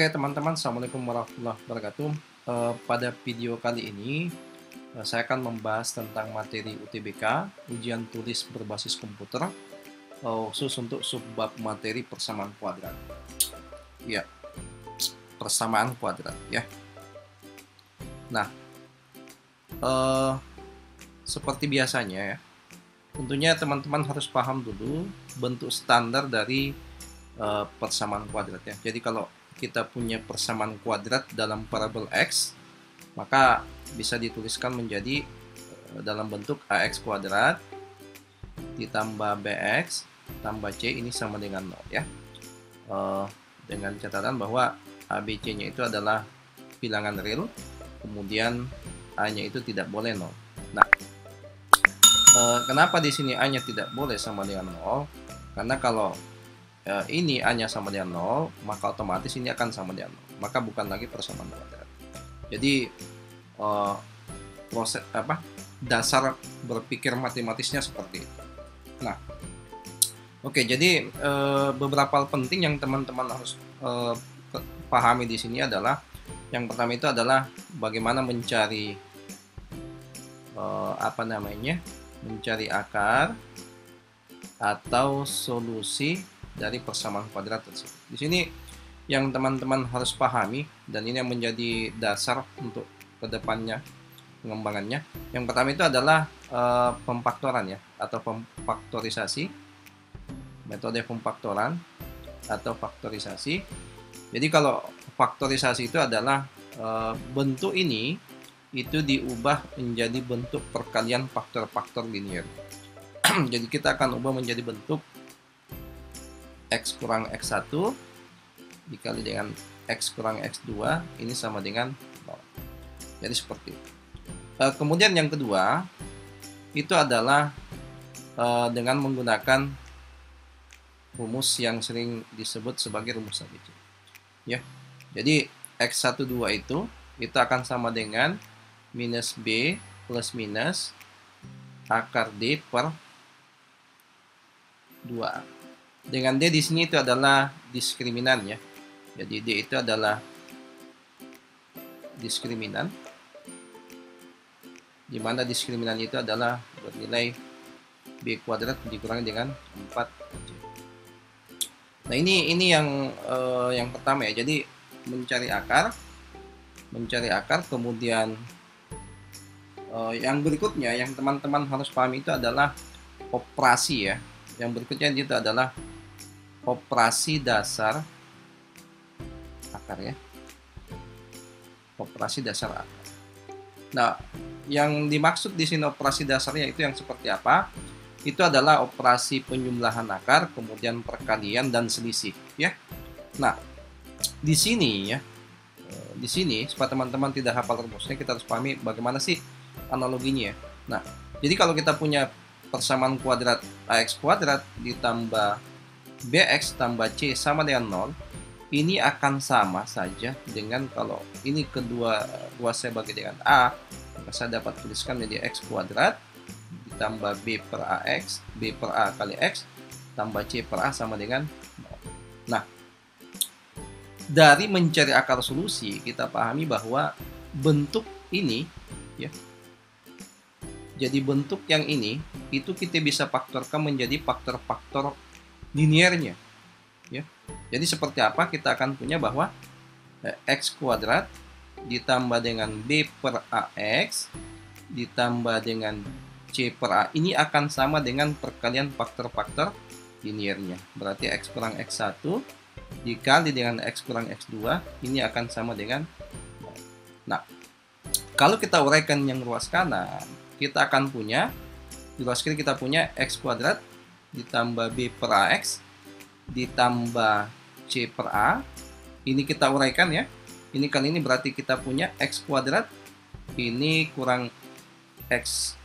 Oke teman-teman, Assalamualaikum warahmatullahi wabarakatuh. Pada video kali ini saya akan membahas tentang materi UTBK, ujian tulis berbasis komputer, khusus untuk subbab materi persamaan kuadrat. Ya, persamaan kuadrat ya. Nah, seperti biasanya ya, tentunya teman-teman harus paham dulu bentuk standar dari persamaan kuadrat ya. Jadi kalau kita punya persamaan kuadrat dalam parabel X, maka bisa dituliskan menjadi dalam bentuk AX kuadrat ditambah BX tambah C ini sama dengan 0 ya. Dengan catatan bahwa ABC-nya itu adalah bilangan real, kemudian A-nya itu tidak boleh 0. Nah, kenapa di sini A-nya tidak boleh sama dengan 0? Karena kalau ini A-nya sama dengan 0, maka otomatis ini akan sama dengan 0. Maka bukan lagi persamaan kuadrat. Jadi proses dasar berpikir matematisnya seperti itu. Nah, oke, jadi beberapa hal penting yang teman-teman harus pahami di sini adalah yang pertama itu adalah bagaimana mencari mencari akar atau solusi dari persamaan kuadrat tersebut. Di sini yang teman-teman harus pahami dan ini yang menjadi dasar untuk kedepannya pengembangannya. Yang pertama itu adalah pemfaktoran ya, atau pemfaktorisasi, metode pemfaktoran atau faktorisasi. Jadi kalau faktorisasi itu adalah bentuk ini itu diubah menjadi bentuk perkalian faktor-faktor linear. Jadi kita akan ubah menjadi bentuk X kurang X1 dikali dengan X kurang X2 ini sama dengan 0. Jadi seperti itu. Kemudian yang kedua itu adalah dengan menggunakan rumus yang sering disebut sebagai rumus ABC. Ya. Jadi X12 itu akan sama dengan minus B plus minus akar D per 2A. Dengan D di sini itu adalah diskriminan ya. Jadi D itu adalah diskriminan, di mana diskriminan itu adalah bernilai B kuadrat dikurangi dengan 4C. Nah, ini yang pertama ya. Jadi mencari akar, kemudian yang berikutnya yang teman-teman harus pahami itu adalah operasi ya. Yang berikutnya itu adalah operasi dasar akar ya. Operasi dasar akar. Nah, yang dimaksud di sini operasi dasarnya itu yang seperti apa? Itu adalah operasi penyumlahan akar, kemudian perkalian dan selisih ya. Nah, di sini ya. Di sini supaya teman-teman tidak hafal rumusnya, kita harus pahami bagaimana sih analoginya ya. Nah, jadi kalau kita punya persamaan kuadrat AX kuadrat ditambah BX tambah C sama dengan 0, ini akan sama saja dengan kalau ini kedua ruas saya bagi dengan A, maka saya dapat tuliskan menjadi X kuadrat ditambah B per AX, B per A kali X tambah C per A sama dengan 0. Nah, dari mencari akar solusi kita pahami bahwa bentuk ini ya, jadi bentuk yang ini itu kita bisa faktorkan menjadi faktor-faktor linearnya ya. Jadi seperti apa? Kita akan punya bahwa X kuadrat ditambah dengan B per AX ditambah dengan C per A ini akan sama dengan perkalian faktor-faktor linearnya. Berarti X kurang X1 dikali dengan X kurang X2 ini akan sama dengan 0. Nah, kalau kita uraikan yang ruas kanan, kita akan punya di ruas kiri kita punya X kuadrat ditambah B per AX ditambah C per A. Ini kita uraikan ya. Ini kali ini berarti kita punya X kuadrat ini kurang X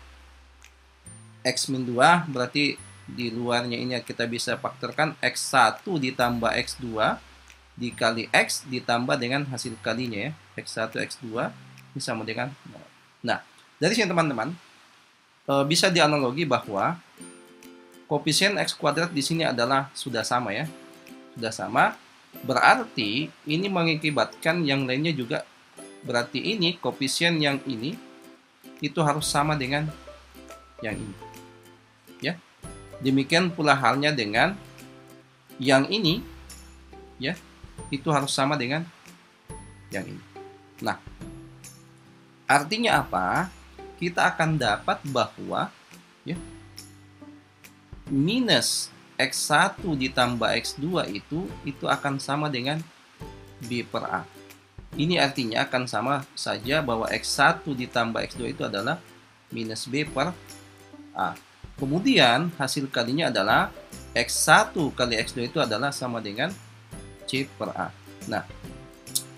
min 2, berarti di luarnya ini kita bisa faktorkan X1 ditambah X2 dikali X ditambah dengan hasil kalinya ya. X1 X2 ini sama dengan 0. Nah, dari sini teman-teman bisa dianalogi bahwa koefisien X kuadrat di sini adalah sudah sama ya. Sudah sama. Berarti ini mengakibatkan yang lainnya juga. Berarti ini koefisien yang ini itu harus sama dengan yang ini. Ya. Demikian pula halnya dengan yang ini, ya. Itu harus sama dengan yang ini. Nah, artinya apa? Kita akan dapat bahwa ya, minus X1 ditambah X2 itu akan sama dengan B per A. Ini artinya akan sama saja bahwa X1 ditambah X2 itu adalah minus B per A. Kemudian hasil kalinya adalah X1 kali X2 itu adalah sama dengan C per A. Nah,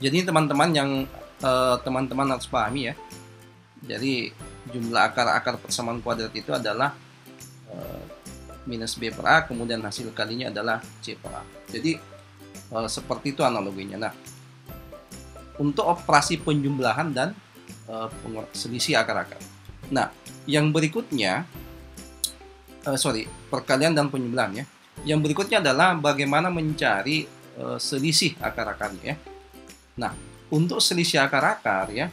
jadi teman-teman yang teman-teman harus pahami ya. Jadi jumlah akar-akar persamaan kuadrat itu adalah minus B per A, kemudian hasil kalinya adalah C per A. Jadi seperti itu analoginya. Nah, untuk operasi penjumlahan dan selisih akar-akar. Nah, yang berikutnya, perkalian dan penjumlahan ya. Yang berikutnya adalah bagaimana mencari selisih akar-akarnya ya. Nah, untuk selisih akar-akar ya,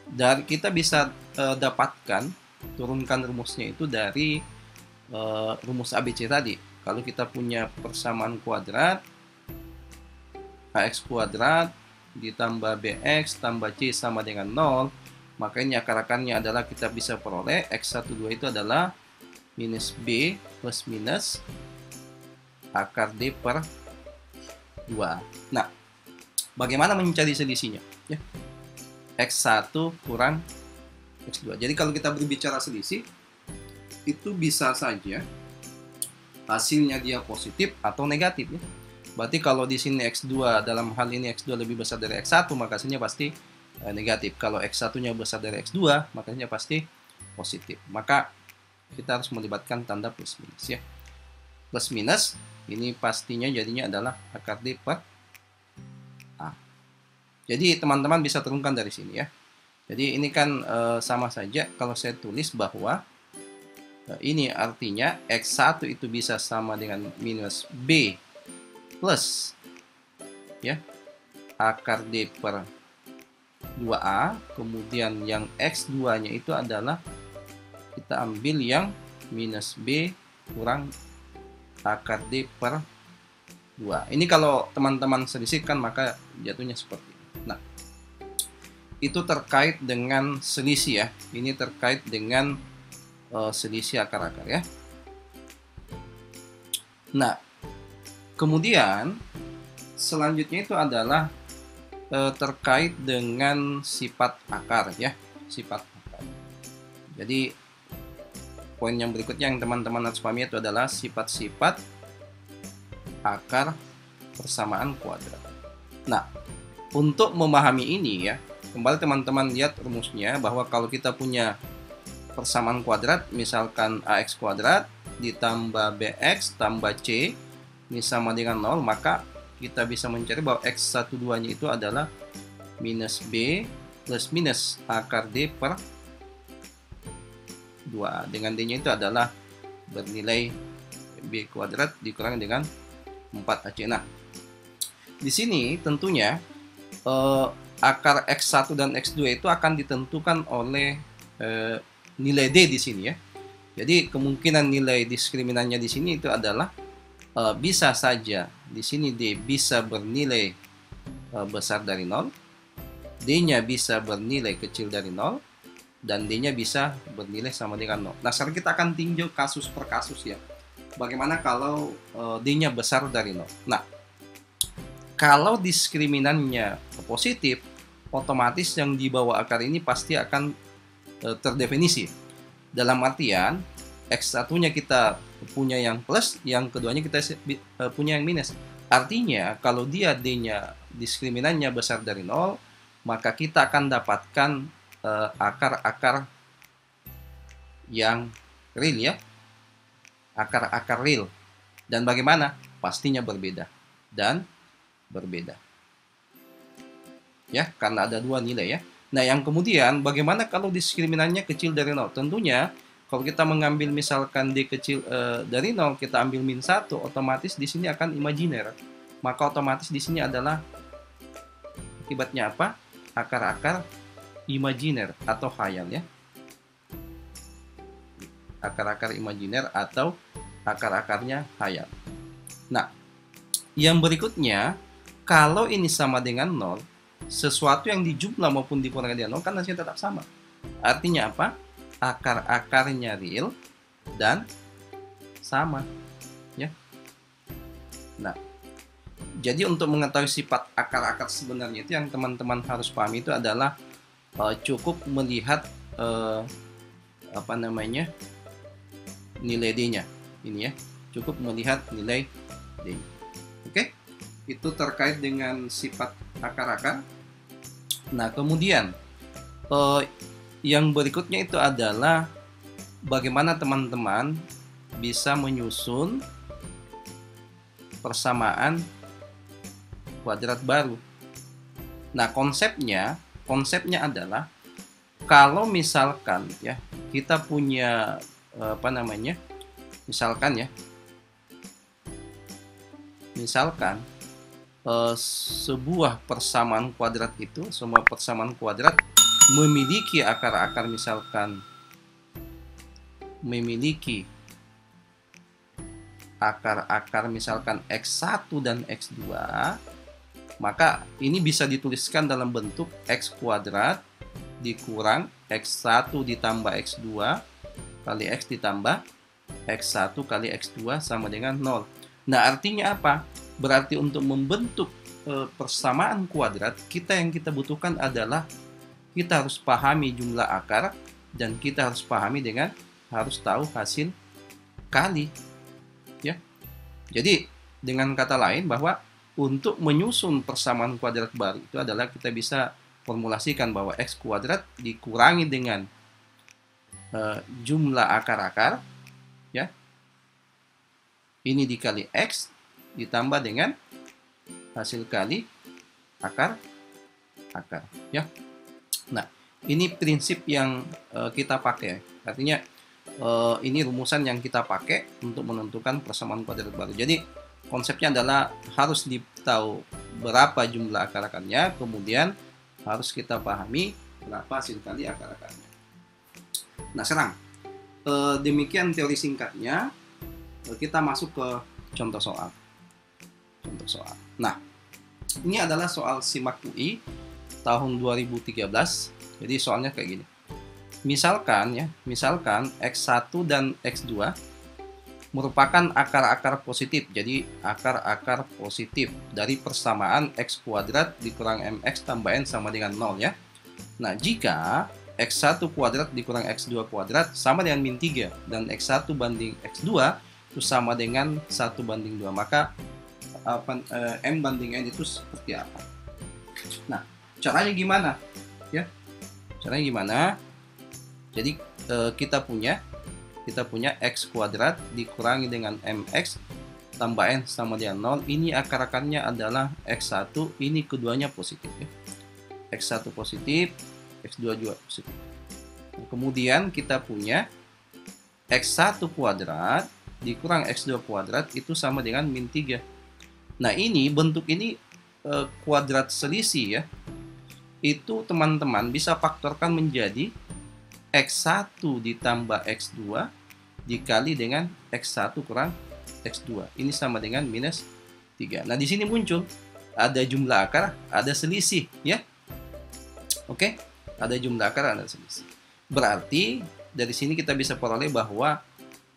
dari kita bisa dapatkan, turunkan rumusnya itu dari rumus ABC tadi. Kalau kita punya persamaan kuadrat AX kuadrat ditambah BX tambah C sama dengan 0, maka ini akar-akarnya adalah kita bisa peroleh X12 itu adalah minus B plus minus akar D per 2. Nah, bagaimana mencari selisihnya? Ya. X1 kurang X2. Jadi kalau kita berbicara selisih, itu bisa saja hasilnya dia positif atau negatif ya. Berarti kalau di sini X2, dalam hal ini X2 lebih besar dari X1, maka hasilnya pasti negatif. Kalau X1-nya besar dari X2, maka hasilnya pasti positif. Maka kita harus melibatkan tanda plus minus ya. Plus minus ini pastinya jadinya adalah akar D per A. Jadi teman-teman bisa turunkan dari sini ya. Jadi ini kan sama saja kalau saya tulis bahwa ini artinya X1 itu bisa sama dengan minus B plus ya akar D per 2A, kemudian yang X2 nya itu adalah kita ambil yang minus B kurang akar D per 2. Ini kalau teman-teman selisihkan maka jatuhnya seperti ini. Nah, itu terkait dengan selisih ya. Ini terkait dengan selisih akar-akar ya. Nah, kemudian selanjutnya itu adalah terkait dengan sifat akar ya, sifat akar. Jadi poin yang berikutnya yang teman-teman harus pahami itu adalah sifat-sifat akar persamaan kuadrat. Nah, untuk memahami ini ya, kembali teman-teman lihat rumusnya bahwa kalau kita punya persamaan kuadrat, misalkan AX kuadrat ditambah BX tambah C ini sama dengan 0, maka kita bisa mencari bahwa X12-nya itu adalah minus B plus minus akar D per 2. Dengan D-nya itu adalah bernilai B kuadrat dikurangi dengan 4AC. Nah, di sini tentunya akar X1 dan X2 itu akan ditentukan oleh nilai D di sini ya. Jadi kemungkinan nilai diskriminannya di sini itu adalah bisa saja di sini D bisa bernilai besar dari 0, D-nya bisa bernilai kecil dari 0, dan D-nya bisa bernilai sama dengan 0. Nah, sekarang kita akan tinjau kasus per kasus ya. Bagaimana kalau D-nya besar dari 0? Nah, kalau diskriminannya positif, otomatis yang di bawah akar ini pasti akan terdefinisi. Dalam artian, X1-nya kita punya yang plus, yang keduanya kita punya yang minus. Artinya, kalau dia D-nya diskriminannya besar dari 0, maka kita akan dapatkan akar-akar yang real ya. Akar-akar real. Dan bagaimana? Pastinya berbeda. Dan berbeda. Ya, karena ada dua nilai ya. Nah, yang kemudian bagaimana kalau diskriminannya kecil dari 0? Tentunya kalau kita mengambil misalkan D kecil dari 0, kita ambil min 1, otomatis di sini akan imajiner. maka otomatis di sini adalah akibatnya apa? Akar-akar imajiner atau khayal ya. Akar-akar imajiner atau akar-akarnya khayal. Nah, yang berikutnya, kalau ini sama dengan 0, sesuatu yang dijumlah maupun dikurangi dengan 0 kan hasilnya tetap sama. Artinya apa? Akar-akarnya real dan sama ya. Nah, jadi untuk mengetahui sifat akar-akar sebenarnya itu yang teman-teman harus pahami itu adalah cukup melihat nilai D-nya ini ya. Cukup melihat nilai D. Oke? Itu terkait dengan sifat akar-akar. Nah, kemudian yang berikutnya itu adalah bagaimana teman-teman bisa menyusun persamaan kuadrat baru. Nah, konsepnya adalah kalau misalkan ya kita punya misalkan sebuah persamaan kuadrat itu, semua persamaan kuadrat memiliki akar-akar misalkan X1 dan X2, maka ini bisa dituliskan dalam bentuk X kuadrat dikurang X1 ditambah X2 kali X ditambah X1 kali X2 sama dengan 0. Nah, artinya apa? Berarti untuk membentuk persamaan kuadrat, yang kita butuhkan adalah kita harus pahami jumlah akar dan kita harus harus tahu hasil kali. Ya. Jadi, dengan kata lain bahwa untuk menyusun persamaan kuadrat baru itu adalah kita bisa formulasikan bahwa X kuadrat dikurangi dengan jumlah akar-akar ya. Ini dikali X ditambah dengan hasil kali akar ya. Nah, ini prinsip yang kita pakai. Artinya ini rumusan yang kita pakai untuk menentukan persamaan kuadrat baru. Jadi konsepnya adalah harus ditahu berapa jumlah akar-akarnya, kemudian harus kita pahami berapa hasil kali akar-akarnya. Nah, sekarang demikian teori singkatnya. Kita masuk ke contoh soal. Nah, ini adalah soal SIMAK UI tahun 2013. Jadi soalnya kayak gini. Misalkan X1 dan X2 merupakan akar-akar positif. Jadi akar-akar positif dari persamaan X kuadrat dikurang MX tambah N sama dengan 0 ya. Nah, jika X1 kuadrat dikurang X2 kuadrat sama dengan min 3 dan X1 banding X2 itu sama dengan 1 banding 2, maka M banding N itu seperti apa? Nah, caranya gimana? Ya, caranya gimana? Jadi kita punya X kuadrat dikurangi dengan MX tambah N sama dengan 0. Ini akar-akarnya adalah X1, ini keduanya positif ya. X1 positif, X2 juga positif. Nah, kemudian kita punya X1 kuadrat dikurang X2 kuadrat itu sama dengan min 3. Nah, ini bentuk ini kuadrat selisih ya. Itu teman-teman bisa faktorkan menjadi X1 ditambah X2 dikali dengan X1 kurang X2. Ini sama dengan minus 3. Nah, di sini muncul ada jumlah akar, ada selisih ya. Oke? Ada jumlah akar, ada selisih. Berarti dari sini kita bisa peroleh bahwa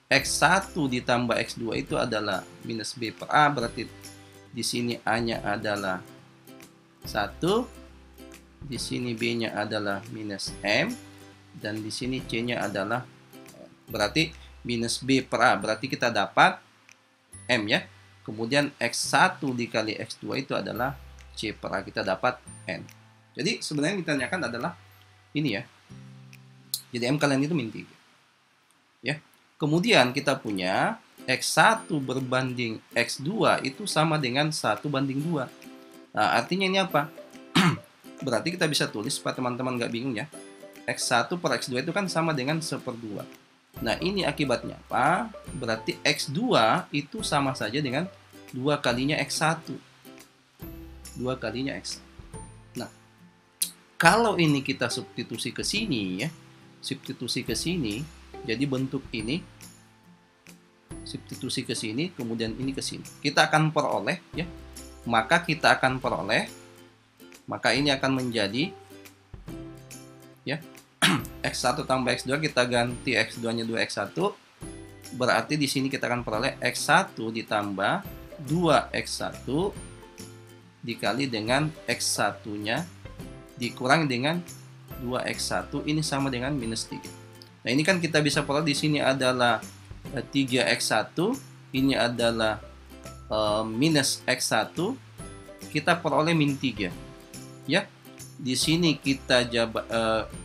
X1 ditambah X2 itu adalah minus B per A. Berarti di sini A-nya adalah 1, di sini B-nya adalah minus M, dan di sini C-nya adalah berarti minus B per A. Berarti kita dapat M ya. Kemudian X1 dikali X2 itu adalah C per A. Kita dapat N. Jadi sebenarnya yang ditanyakan adalah ini ya. Jadi M kalian itu min 3. Ya. Kemudian kita punya X1 berbanding X2 itu sama dengan 1 banding 2. Nah, artinya ini apa? Berarti kita bisa tulis supaya teman-teman nggak bingung ya. X1 per X2 itu kan sama dengan 1/2. Nah, ini akibatnya apa? Berarti X2 itu sama saja dengan 2 kalinya X1. 2 kalinya X. Nah, kalau ini kita substitusi ke sini ya, substitusi ke sini, jadi bentuk ini, substitusi ke sini, kemudian ini ke sini. Kita akan peroleh ya, maka kita akan peroleh, maka ini akan menjadi ya X1 tambah X2, kita ganti X2-nya 2X1, berarti di sini kita akan peroleh X1 ditambah 2X1 dikali dengan X1-nya dikurang dengan 2X1, ini sama dengan minus 3. Nah, ini kan kita bisa peroleh di sini adalah 3X1, ini adalah minus X1, kita peroleh min 3. Ya, di sini kita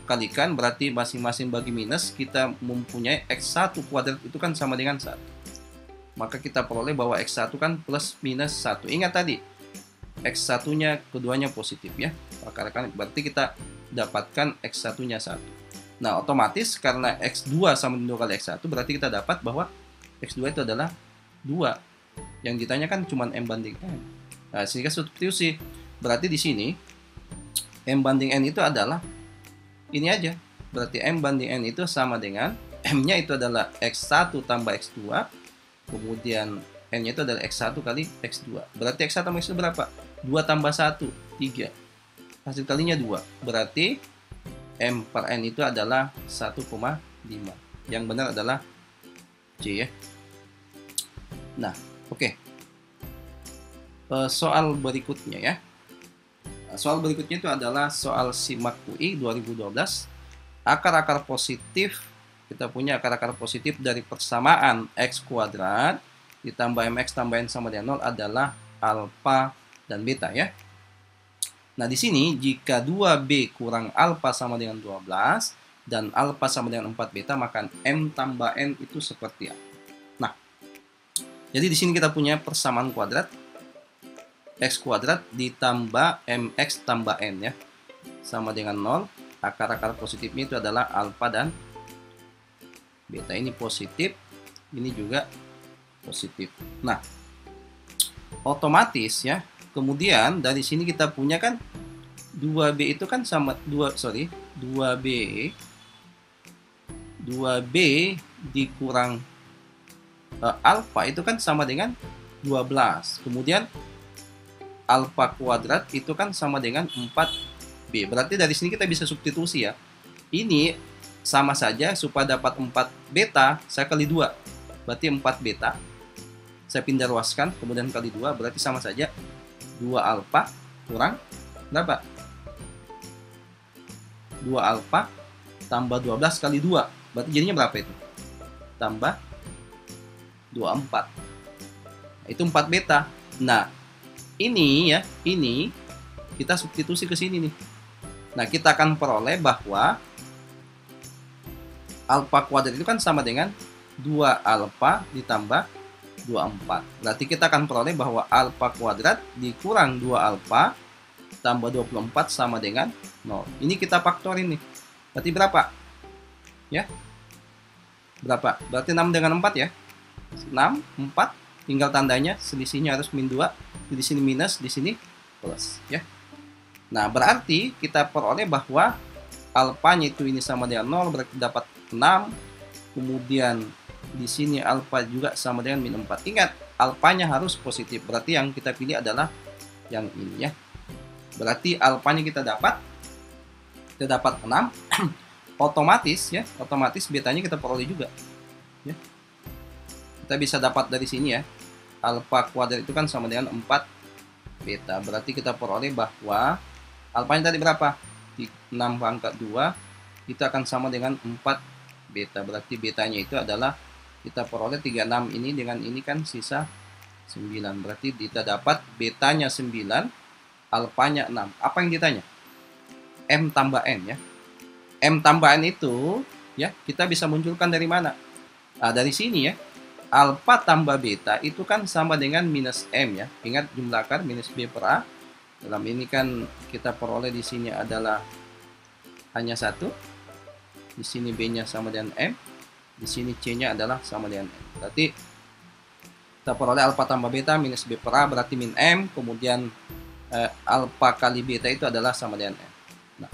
kalikan, berarti masing-masing bagi minus, kita mempunyai X1 kuadrat itu kan sama dengan 1. Maka kita peroleh bahwa X1 kan plus minus 1. Ingat tadi, X1-nya keduanya positif ya. Berarti kita dapatkan X1-nya 1. Nah, otomatis karena X2 sama dengan 2 kali X1, berarti kita dapat bahwa X2 itu adalah 2. Yang ditanyakan cuma M banding N. Nah, sehingga substitusi. Berarti di sini M banding N itu adalah ini aja. Berarti M banding N itu sama dengan M-nya itu adalah X1 tambah X2, kemudian N-nya itu adalah X1 kali X2. Berarti X1 tambah X2 berapa? 2 tambah 1, 3. Hasil kalinya 2. Berarti M per N itu adalah 1,5. Yang benar adalah C ya. Nah, oke. Soal berikutnya ya. Soal berikutnya itu adalah soal SIMAK UI 2012. Akar-akar positif, kita punya akar-akar positif dari persamaan X kuadrat ditambah MX tambah N sama dengan 0 adalah alfa dan beta ya. Nah, di sini jika 2B kurang alfa sama dengan 12 dan alfa sama dengan 4 beta, maka M tambah N itu seperti apa? Nah, jadi di sini kita punya persamaan kuadrat X kuadrat ditambah MX tambah N ya, sama dengan 0. Akar-akar positifnya itu adalah alfa dan beta. Ini positif, ini juga positif. Nah, otomatis ya, kemudian dari sini kita punya kan 2B itu kan sama 2B dikurang alfa itu kan sama dengan 12. Kemudian alfa kuadrat itu kan sama dengan 4B. Berarti dari sini kita bisa substitusi ya. Ini sama saja, supaya dapat 4 beta, saya kali 2. Berarti 4 beta. Saya pindah ruaskan, kemudian kali 2, berarti sama saja 2 alfa kurang berapa? 2 alfa tambah 12 kali 2. Berarti jadinya berapa itu? Tambah 24. Itu 4 beta. Nah, ini ya, ini kita substitusi ke sini nih. Nah, kita akan peroleh bahwa alfa kuadrat itu kan sama dengan 2 alfa ditambah 24. Berarti kita akan peroleh bahwa alfa kuadrat dikurang 2 alfa tambah 24 sama dengan 0. Ini kita faktorin nih. Berarti berapa? Ya. Berapa? Berarti 6 dengan 4 ya. 6, 4, tinggal tandanya, selisihnya harus min 2. Di sini minus, di sini plus ya. Nah, berarti kita peroleh bahwa alfanya itu ini sama dengan 0, berarti dapat 6. Kemudian di sini alfa juga sama dengan min 4. Ingat, alfanya harus positif. Berarti yang kita pilih adalah yang ini ya. Berarti alfanya kita dapat 6. Otomatis ya, otomatis betanya kita peroleh juga. Ya. Kita bisa dapat dari sini ya. Alfa kuadrat itu kan sama dengan 4 beta. Berarti kita peroleh bahwa alfanya tadi berapa? 6 pangkat 2 itu akan sama dengan 4 beta. Berarti betanya itu adalah kita peroleh 36 ini dengan ini kan sisa 9. Berarti kita dapat betanya 9, alfanya 6. Apa yang ditanya? M tambah N ya. M tambah N itu ya kita bisa munculkan dari mana? Nah, dari sini ya. Alfa tambah beta itu kan sama dengan minus M ya. Ingat jumlah akar minus B per A. Dalam ini kan kita peroleh di sini adalah hanya 1. Di sini B-nya sama dengan M. Di sini C-nya adalah sama dengan M. Berarti kita peroleh alfa tambah beta minus B per A berarti min M. Kemudian alfa kali beta itu adalah sama dengan N. Nah,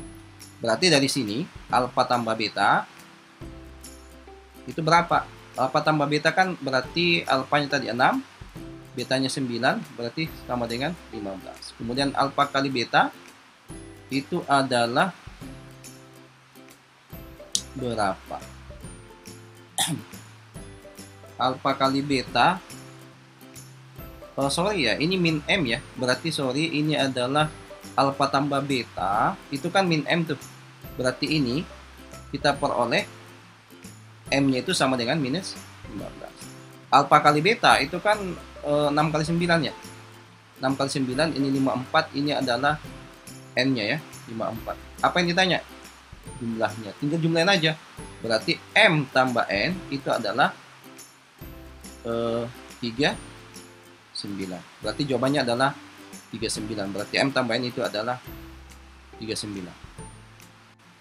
berarti dari sini alfa tambah beta itu berapa? Alfa tambah beta kan berarti alfanya tadi 6, betanya 9, berarti sama dengan 15. Kemudian alfa kali beta itu adalah berapa? Alfa kali beta, sorry ya, ini min M ya, berarti sorry, ini adalah alfa tambah beta, itu kan min M tuh, berarti ini kita peroleh M-nya itu sama dengan minus 15. Alfa kali beta itu kan 6 kali 9 ya, 6 kali 9, ini 54, ini adalah N-nya ya, 54. Apa yang ditanya? Jumlahnya, tinggal jumlahin aja, berarti M tambah N itu adalah 39. Berarti jawabannya adalah 39. Berarti M tambah N itu adalah 39.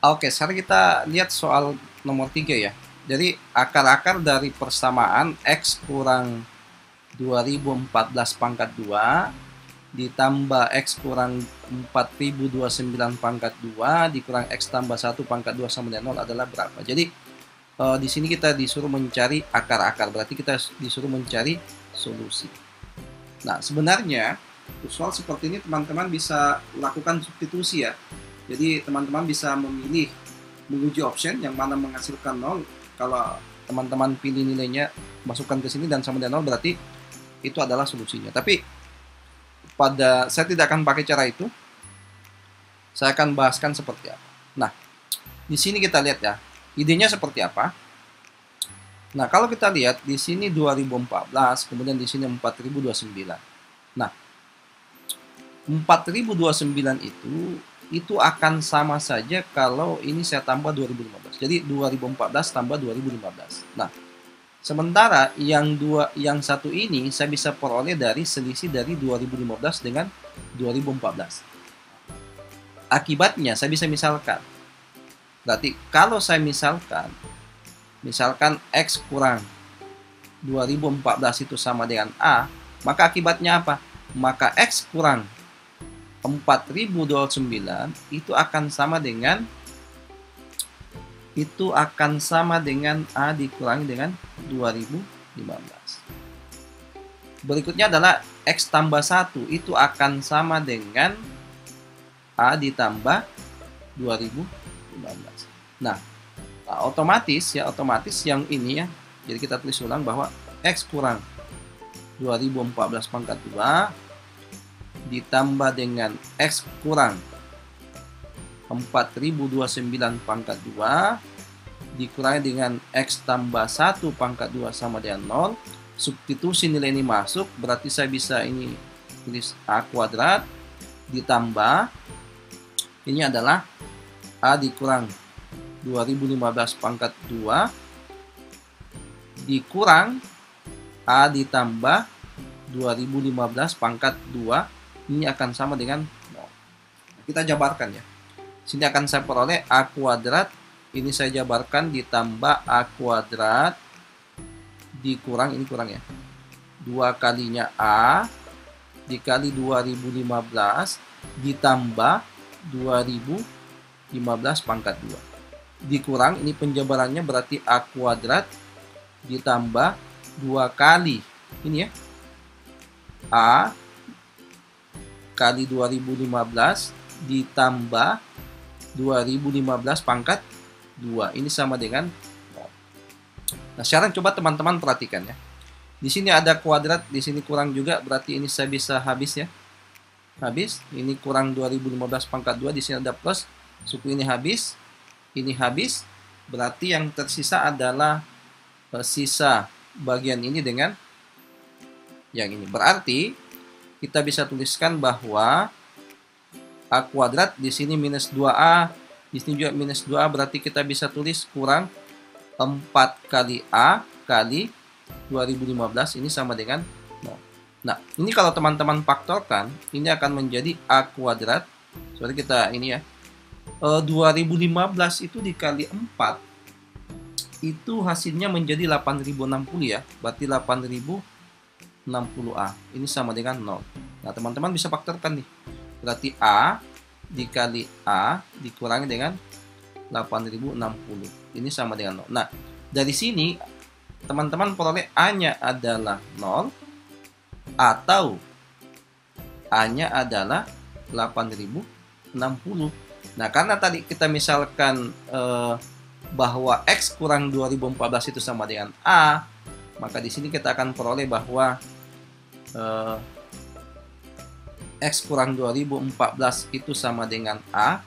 Oke, sekarang kita lihat soal nomor 3 ya. Jadi akar-akar dari persamaan X kurang 2014 pangkat 2 ditambah X kurang 4029 pangkat 2 dikurang X tambah 1 pangkat 2 sama dengan 0 adalah berapa? Jadi di sini kita disuruh mencari akar-akar, berarti kita disuruh mencari solusi. Nah, sebenarnya soal seperti ini teman-teman bisa lakukan substitusi ya. Jadi teman-teman bisa memilih menguji option yang mana menghasilkan 0. Kalau teman-teman pilih nilainya, masukkan ke sini dan sama dengan 0, berarti itu adalah solusinya. Tapi saya tidak akan pakai cara itu. Saya akan bahaskan seperti apa. Nah, di sini kita lihat ya, idenya seperti apa. Nah, kalau kita lihat di sini 2014, kemudian di sini 4029. Nah, 4029 itu akan sama saja kalau ini saya tambah 2015. Jadi 2014 tambah 2015. Nah, sementara yang satu ini saya bisa peroleh dari selisih dari 2015 dengan 2014. Akibatnya saya bisa misalkan. Berarti kalau saya misalkan X kurang 2014 itu sama dengan A, maka akibatnya apa? Maka X kurang 4029 itu akan sama dengan A dikurangi dengan 2015. Berikutnya adalah X tambah 1 itu akan sama dengan A ditambah 2015. Nah, otomatis yang ini ya. Jadi kita tulis ulang bahwa X kurang 2014 pangkat 2 ditambah dengan X kurang 4029 pangkat 2 dikurangi dengan X tambah 1 pangkat 2 sama dengan 0. Substitusi nilai ini masuk, berarti saya bisa ini tulis A kuadrat ditambah ini adalah A dikurang 2015 pangkat 2 dikurang A ditambah 2015 pangkat 2, ini akan sama dengan 0. Kita jabarkan ya. Sini akan saya peroleh A kuadrat, ini saya jabarkan ditambah A kuadrat dikurang, ini kurang ya, 2 kalinya A dikali 2015 ditambah 2015 pangkat 2 dikurang, ini penjabarannya berarti A kuadrat ditambah 2 kali ini ya, A kali 2015 ditambah 2015 pangkat 2, ini sama dengan 0. Nah, sekarang coba teman-teman perhatikan ya. Di sini ada kuadrat, di sini kurang juga, berarti ini saya bisa habis ya. Habis, ini kurang 2015 pangkat 2, di sini ada plus, suku ini habis, berarti yang tersisa adalah sisa bagian ini dengan yang ini. Berarti kita bisa tuliskan bahwa A kuadrat di sini minus 2A, di sini juga minus 2A, berarti kita bisa tulis kurang 4 kali A kali 2015, ini sama dengan 0. Nah, ini kalau teman-teman faktorkan, ini akan menjadi A kuadrat. Sorry, kita ini ya. 2015 itu dikali 4, itu hasilnya menjadi 8060 ya. Berarti 8060A. Ini sama dengan 0. Nah, teman-teman bisa faktorkan nih. Berarti A dikali A dikurangi dengan 8060. Ini sama dengan 0. Nah, dari sini teman-teman peroleh A-nya adalah 0 atau A-nya adalah 8060. Nah, karena tadi kita misalkan bahwa X kurang 2014 itu sama dengan A, maka di sini kita akan peroleh bahwa X kurang 2014 itu sama dengan A,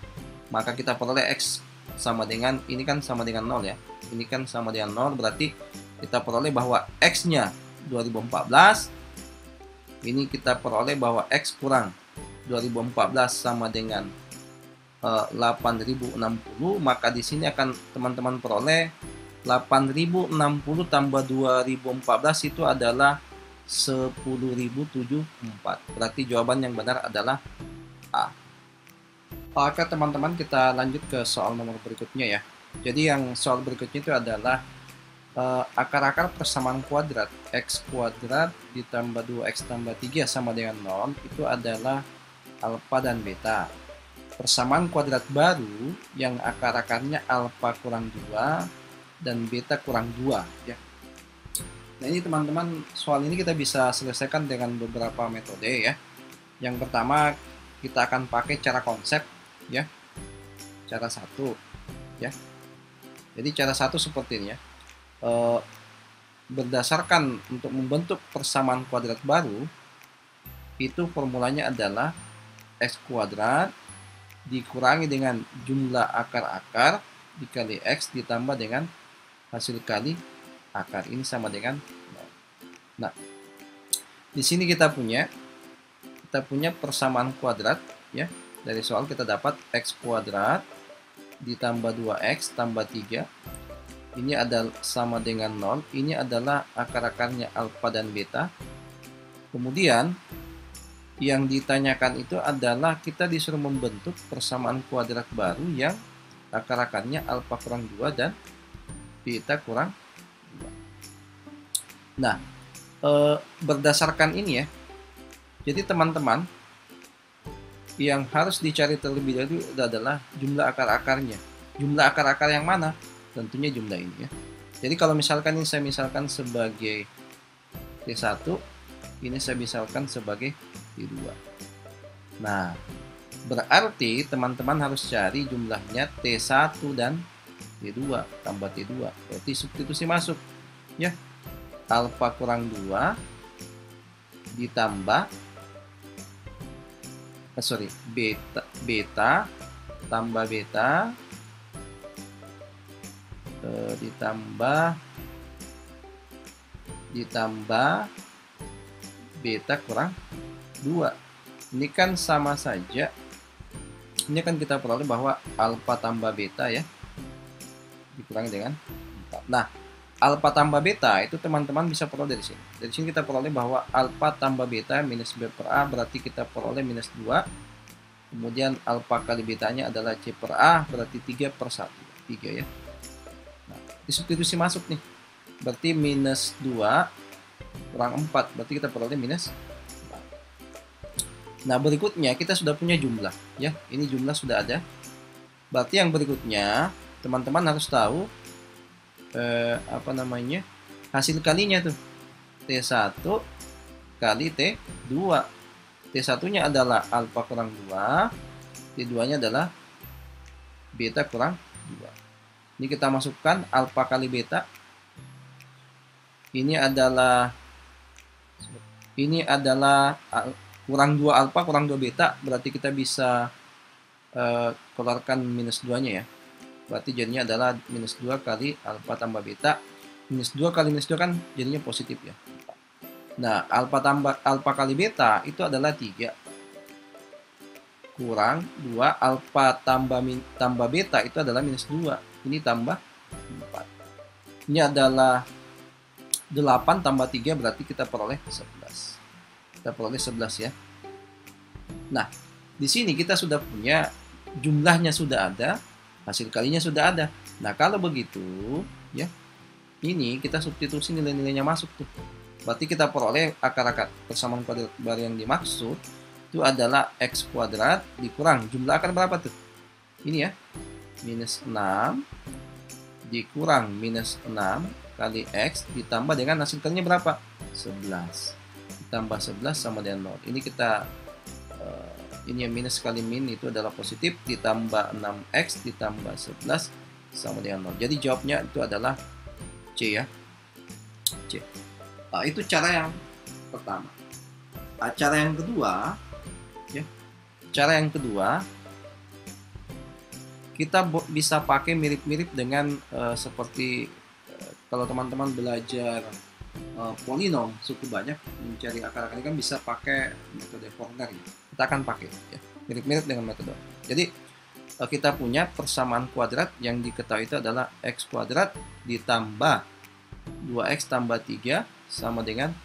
maka kita peroleh X sama dengan, ini kan sama dengan 0 ya. Ini kan sama dengan 0, berarti kita peroleh bahwa X-nya 2014. Ini kita peroleh bahwa X kurang 2014 sama dengan 8060, maka di sini akan teman-teman peroleh 8060 tambah 2014 itu adalah 10.074. Berarti jawaban yang benar adalah A. Oke teman-teman, kita lanjut ke soal nomor berikutnya ya. Jadi yang soal berikutnya itu adalah akar-akar persamaan kuadrat X kuadrat ditambah 2X tambah 3 sama dengan 0 itu adalah alfa dan beta. Persamaan kuadrat baru yang akar-akarnya alfa kurang 2 dan beta kurang 2 ya. Nah, ini teman-teman, soal ini kita bisa selesaikan dengan beberapa metode ya. Yang pertama, kita akan pakai cara konsep ya. Cara satu ya. Jadi cara satu seperti ini ya. Berdasarkan untuk membentuk persamaan kuadrat baru, itu formulanya adalah X kuadrat dikurangi dengan jumlah akar-akar dikali X ditambah dengan hasil kali akar. Ini sama dengan 0. Nah, di sini kita punya persamaan kuadrat ya. Dari soal kita dapat X kuadrat ditambah 2X tambah 3. Ini adalah sama dengan 0. Ini adalah akar-akarnya alfa dan beta. Kemudian yang ditanyakan itu adalah kita disuruh membentuk persamaan kuadrat baru yang akar-akarnya alfa kurang 2 dan beta kurang 2. Nah, berdasarkan ini ya, jadi teman-teman yang harus dicari terlebih dahulu adalah jumlah akar-akarnya. Jumlah akar-akar yang mana? Tentunya jumlah ini ya. Jadi kalau misalkan ini saya misalkan sebagai T1, ini saya misalkan sebagai T2. Nah, berarti teman-teman harus cari jumlahnya T1 dan T2 tambah T2. Berarti substitusi masuk ya. Alfa kurang 2 ditambah beta tambah beta ditambah beta kurang 2. Ini kan sama saja. Ini kan kita peroleh bahwa alfa tambah beta ya dikurangi dengan 4. Nah, alfa tambah beta itu teman-teman bisa peroleh dari sini. Dari sini kita peroleh bahwa alfa tambah beta minus B per A, berarti kita peroleh minus 2. Kemudian alfa kali betanya adalah C per A, berarti 3 per 1. 3 ya. Nah, disubstitusi masuk nih. Berarti minus 2 kurang 4, berarti kita peroleh minus 4. Nah, berikutnya kita sudah punya jumlah ya. Ini jumlah sudah ada. Berarti yang berikutnya teman-teman harus tahu hasil kalinya tuh. T1 kali T2. T1-nya adalah alfa kurang 2, T2-nya adalah beta kurang 2. Ini kita masukkan alfa kali beta. Ini adalah kurang 2 alfa kurang 2 beta, berarti kita bisa keluarkan minus 2-nya ya. Berarti jadinya adalah minus 2 kali alfa tambah beta. Minus 2 kali minus 2 kan jadinya positif ya. Nah, alfa kali beta itu adalah 3 kurang 2 alfa tambah beta itu adalah minus 2. Ini tambah 4. Ini adalah 8 tambah 3, berarti kita peroleh 11. Kita peroleh 11 ya. Nah, di sini kita sudah punya jumlahnya sudah ada, hasil kalinya sudah ada. Nah, kalau begitu ya, ini kita substitusi nilai-nilainya masuk tuh. Berarti kita peroleh akar-akar persamaan kuadrat baru yang dimaksud itu adalah X kuadrat dikurang jumlah akar berapa tuh? Ini ya, minus 6 dikurang minus 6 kali X ditambah dengan hasil kalinya berapa? 11. Ditambah 11 sama dengan 0. Ini kita ini yang minus kali min itu adalah positif, ditambah 6x ditambah 11 sama dengan 0. Jadi jawabnya itu adalah C ya. C. Itu cara yang pertama. Cara yang kedua ya. Cara yang kedua kita bisa pakai mirip-mirip dengan seperti kalau teman-teman belajar polinom suku banyak mencari akar-akarnya kan bisa pakai metode Forner ya. Kita akan pakai ya, mirip-mirip dengan metode. Jadi kita punya persamaan kuadrat yang diketahui itu adalah x kuadrat ditambah 2x tambah 3 sama dengan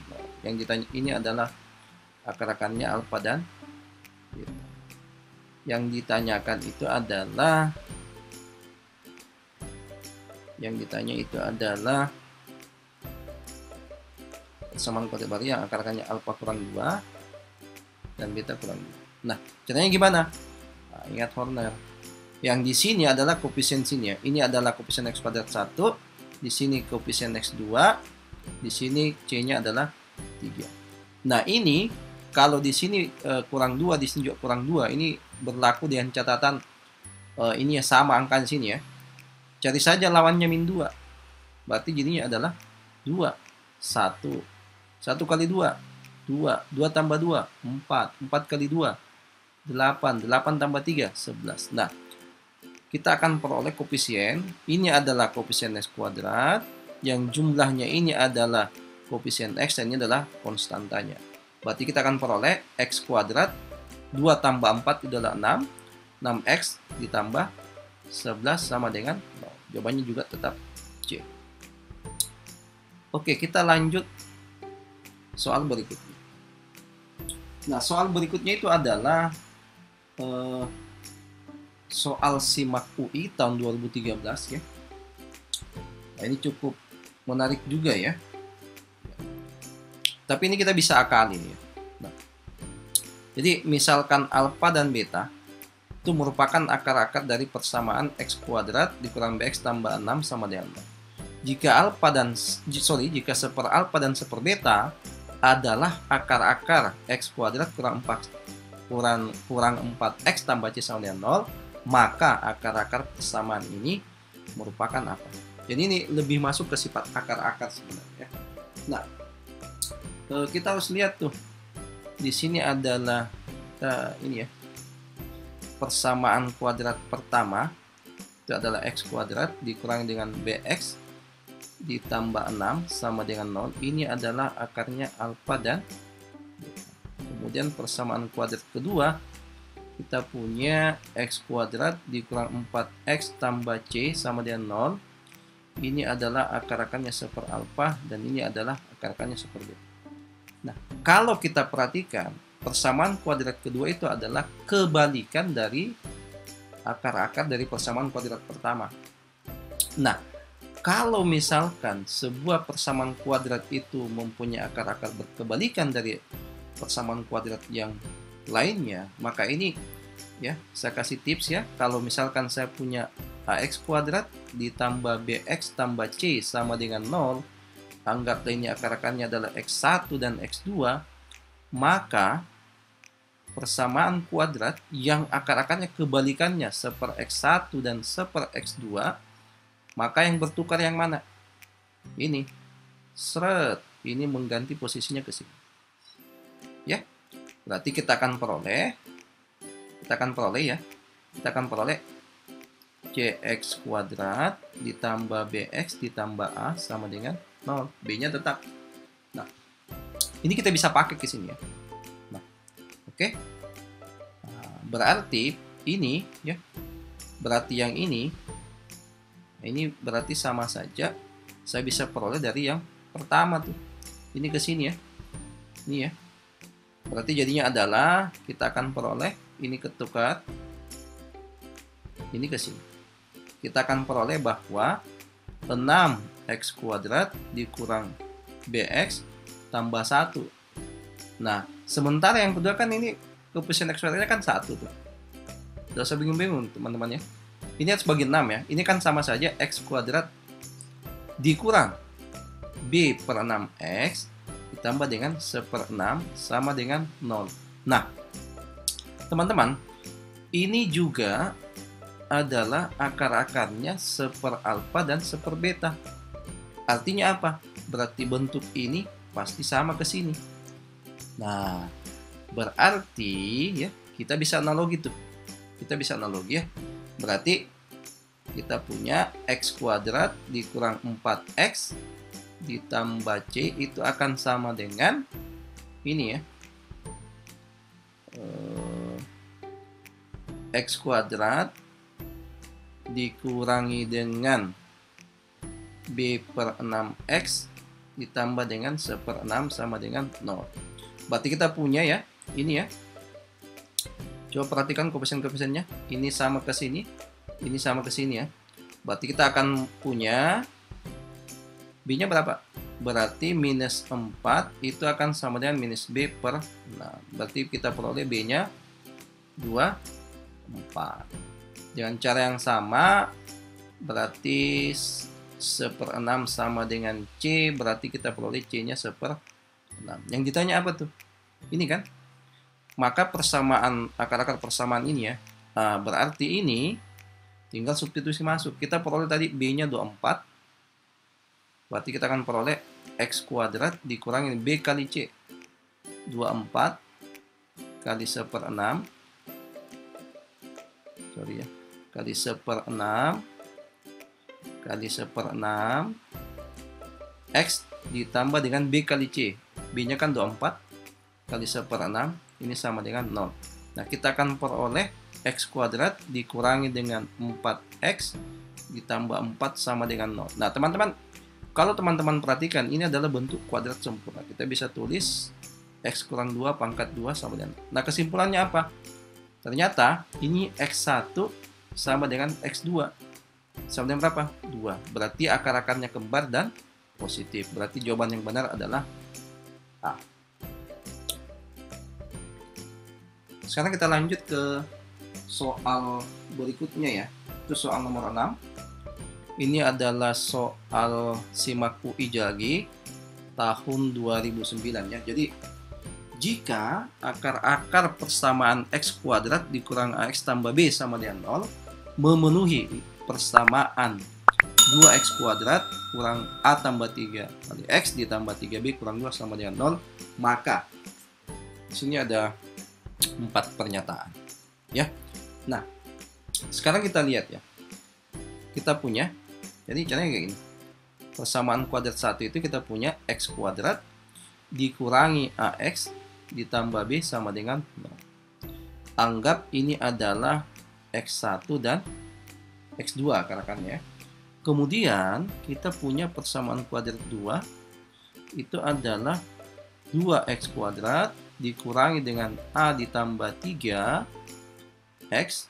yang ditanya ini adalah akar-akarnya alfa dan beta. Yang ditanyakan itu adalah persamaan kuadrat baru yang akar-akarnya alfa kurang 2 dan beta kurang 2. Nah, caranya gimana? Nah, ingat Horner. Yang di sini adalah koefisiensinya. Ini adalah koefisien x kuadrat 1, di sini koefisien x 2, di sini c-nya adalah 3. Nah, ini kalau di sini kurang 2, di sini juga kurang 2, ini berlaku dengan catatan ini ya sama angka di sini ya. Cari saja lawannya min 2. Berarti jadinya adalah 2. 1 kali 2 2 tambah 2 4 kali 2 8 tambah 3 11. Nah, kita akan peroleh koefisien. Ini adalah koefisien x kuadrat, yang jumlahnya ini adalah koefisien x dan ini adalah konstantanya. Berarti kita akan peroleh x kuadrat 2 tambah 4 itu adalah 6, 6x ditambah 11 sama dengan 0. Jawabannya juga tetap C. Oke, kita lanjut soal berikutnya. Nah, soal berikutnya itu adalah soal SIMAK UI tahun 2013 ya. Nah, ini cukup menarik juga ya. Tapi ini kita bisa akalin ya. Nah, jadi misalkan alfa dan beta itu merupakan akar-akar dari persamaan x kuadrat dikurang bx tambah 6 sama dengan 0. Jika seper alfa dan seper beta adalah akar-akar x kuadrat kurang 4x tambah c sama dengan 0, maka akar-akar persamaan ini merupakan apa? Jadi ini lebih masuk ke sifat akar-akar sebenarnya. Nah, kita harus lihat tuh. Di sini adalah ini ya. Persamaan kuadrat pertama itu adalah x kuadrat dikurang dengan bx ditambah 6 sama dengan 0. Ini adalah akarnya alfa dan beta. Kemudian persamaan kuadrat kedua kita punya x kuadrat dikurang 4x tambah c sama dengan 0. Ini adalah akar-akarnya seper alfa dan ini adalah akar-akarnya seper beta. Nah, kalau kita perhatikan persamaan kuadrat kedua itu adalah kebalikan dari akar-akar dari persamaan kuadrat pertama. Nah, kalau misalkan sebuah persamaan kuadrat itu mempunyai akar-akar berkebalikan dari persamaan kuadrat yang lainnya, maka ini ya, saya kasih tips ya. Kalau misalkan saya punya ax kuadrat ditambah bx tambah c sama dengan 0, anggaplah ini akar-akarnya adalah x1 dan x2, maka persamaan kuadrat yang akar-akarnya kebalikannya seper x1 dan seper x2, maka yang bertukar yang mana? Ini. Seret. Ini mengganti posisinya ke sini. Ya. Berarti kita akan peroleh cx kuadrat ditambah bx ditambah a sama dengan 0. B-nya tetap. Nah, ini kita bisa pakai ke sini ya. Nah, oke. Nah, berarti ini ya. Berarti yang ini berarti sama saja saya bisa peroleh dari yang pertama tuh. Ini ke sini ya. Ini ya. Berarti jadinya adalah kita akan peroleh ini ketukar ini ke sini. Kita akan peroleh bahwa 6x kuadrat dikurang bx tambah 1. Nah, sementara yang kedua kan ini koefisien X kuadratnya kan 1 tuh. Tidak usah bingung-bingung teman-teman ya. Ini harus bagi 6 ya. Ini kan sama saja X kuadrat dikurang B per 6X ditambah dengan 1/6 sama dengan 0. Nah, teman-teman, ini juga adalah akar-akarnya 1/alfa dan 1/beta. Artinya apa? Berarti bentuk ini pasti sama ke sini. Nah, berarti ya kita bisa analogi tuh. Kita bisa analogi ya. Berarti kita punya X kuadrat dikurang 4X ditambah C itu akan sama dengan ini ya. X kuadrat dikurangi dengan B per 6X ditambah dengan 1/6 sama dengan 0. Berarti kita punya ya, ini ya. Coba perhatikan koefisien-koefisiennya. Ini sama ke sini, ini sama ke sini ya. Berarti kita akan punya B-nya berapa? Berarti minus 4 itu akan sama dengan minus B per 6. Berarti kita peroleh B-nya 2, 4. Dengan cara yang sama, berarti 1/6 sama dengan C, berarti kita peroleh C-nya 1/6. Yang ditanya apa tuh? Ini kan? Maka persamaan, akar-akar persamaan ini ya, berarti ini tinggal substitusi masuk. Kita peroleh tadi B-nya 24, berarti kita akan peroleh X kuadrat dikurangi B kali C. 24 kali 1/6, sorry ya, kali 1/6 kali 1/6 X ditambah dengan B kali C. B-nya kan 24 kali 1/6, ini sama dengan 0. Nah, kita akan peroleh X kuadrat dikurangi dengan 4X ditambah 4 sama dengan 0. Nah, teman-teman, kalau teman-teman perhatikan, ini adalah bentuk kuadrat sempurna. Kita bisa tulis X kurang 2 pangkat 2 sama dengan. Nah, kesimpulannya apa? Ternyata ini X1 sama dengan X2. Sama dengan berapa? 2. Berarti akar-akarnya kembar dan positif. Berarti jawaban yang benar adalah A. Sekarang kita lanjut ke soal berikutnya ya. Itu soal nomor 6. Ini adalah soal SIMAK UI Jagi tahun 2009 ya. Jadi jika akar-akar persamaan X kuadrat dikurang AX tambah B sama dengan 0 memenuhi persamaan 2X kuadrat kurang A tambah 3 kali X ditambah 3B kurang 2 sama dengan 0, maka di sini ada 4 pernyataan ya. Nah, sekarang kita lihat ya. Kita punya, jadi caranya kayak gini. Persamaan kuadrat 1 itu kita punya X kuadrat dikurangi AX ditambah B sama dengan 0. Anggap ini adalah X1 dan X2 akar-akarnya. Kemudian kita punya persamaan kuadrat 2 itu adalah 2X kuadrat dikurangi dengan A ditambah 3X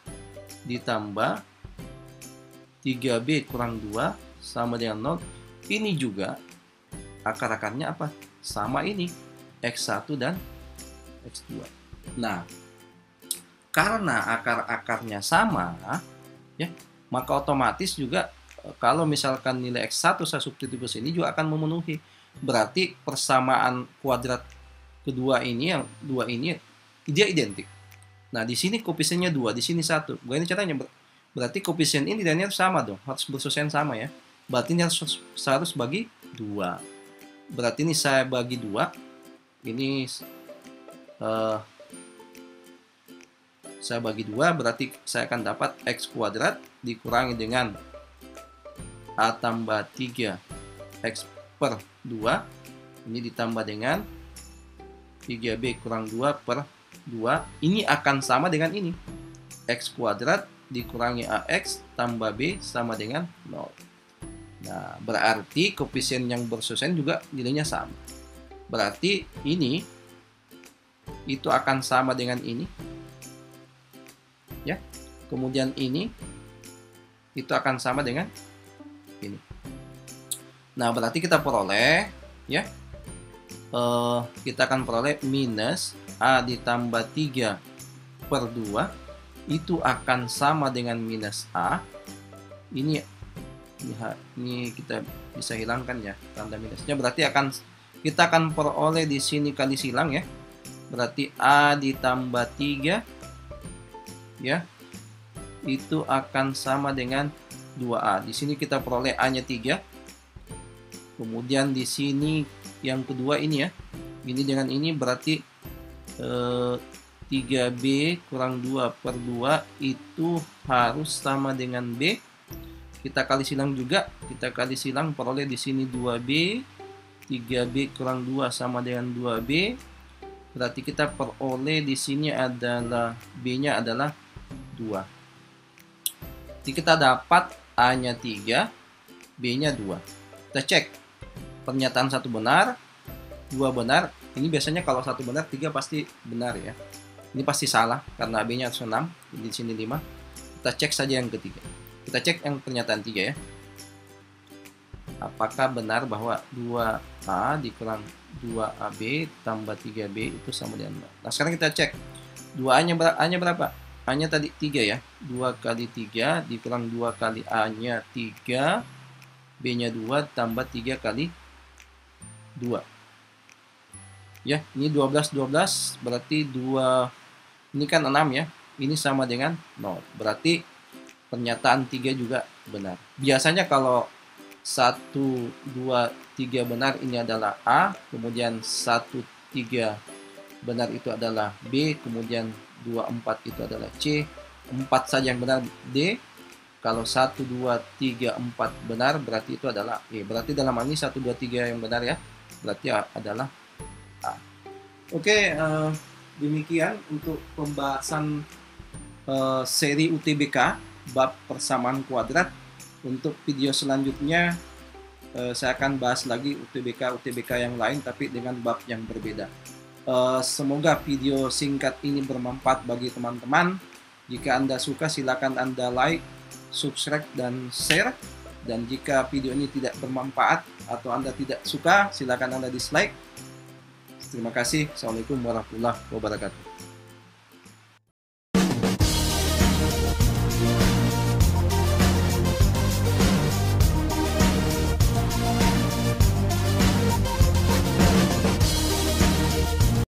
ditambah 3B kurang 2 sama dengan 0. Ini juga akar-akarnya apa? Sama ini, X1 dan X2. Nah, karena akar-akarnya sama, ya, maka otomatis juga kalau misalkan nilai X1 saya substitusi ke sini juga akan memenuhi. Berarti persamaan kuadrat kedua ini, yang dua ini, dia identik. Nah, di sini koefisiennya 2, di sini 1. Bagaimana caranya? Berarti koefisien ini dan ini harus sama dong, harus bersusun sama ya. Berarti ini harus bagi 2. Berarti ini saya bagi 2. Ini saya bagi 2, berarti saya akan dapat X kuadrat dikurangi dengan A tambah 3 X per 2. Ini ditambah dengan 3B kurang 2 per 2. Ini akan sama dengan ini. X kuadrat dikurangi AX tambah B sama dengan 0. Nah, berarti koefisien yang bersusun juga nilainya sama. Berarti ini itu akan sama dengan ini. Ya. Kemudian ini itu akan sama dengan ini. Nah, berarti kita peroleh kita akan peroleh minus A ditambah 3 per 2 itu akan sama dengan minus A. Ini kita bisa hilangkan ya tanda minusnya, berarti kita akan peroleh di sini kali silang ya. Berarti A ditambah 3 ya, itu akan sama dengan 2A. Di sini kita peroleh A-nya 3. Kemudian di sini yang kedua ini ya. Ini dengan ini berarti 3B kurang 2 per 2 itu harus sama dengan B. Kita kali silang juga. Kita kali silang peroleh di sini 2B. 3B kurang 2 sama dengan 2B. Berarti kita peroleh di sini adalah B-nya adalah 2. Jadi kita dapat A-nya 3, B-nya 2. Kita cek. Pernyataan 1 benar, 2 benar. Ini biasanya kalau 1 benar, 3 pasti benar ya. Ini pasti salah karena B-nya harus 6, di sini 5. Kita cek saja yang ketiga. Kita cek yang pernyataan 3 ya. Apakah benar bahwa 2A dikurang 2AB tambah 3B itu sama dengan 0. Nah, sekarang kita cek. 2A-nya berapa? A-nya tadi 3 ya. 2 kali 3 dikurang 2 kali A-nya 3. B-nya 2 tambah 3 kali 2. Ya, ini 12 berarti 2 ini kan 6 ya. Ini sama dengan 0. Berarti pernyataan 3 juga benar. Biasanya kalau 1 2 3 benar ini adalah A, kemudian 1 3 benar itu adalah B, kemudian 2 4 itu adalah C, 4 saja yang benar D. Kalau 1 2 3 4 benar berarti itu adalah E. Berarti dalam hal ini 1 2 3 yang benar ya. Berarti adalah A. Oke, demikian untuk pembahasan seri UTBK bab persamaan kuadrat. Untuk video selanjutnya saya akan bahas lagi UTBK yang lain tapi dengan bab yang berbeda. Semoga video singkat ini bermanfaat bagi teman-teman. Jika Anda suka silakan Anda like, subscribe dan share. Dan jika video ini tidak bermanfaat atau Anda tidak suka, silakan Anda dislike. Terima kasih. Assalamualaikum warahmatullahi wabarakatuh.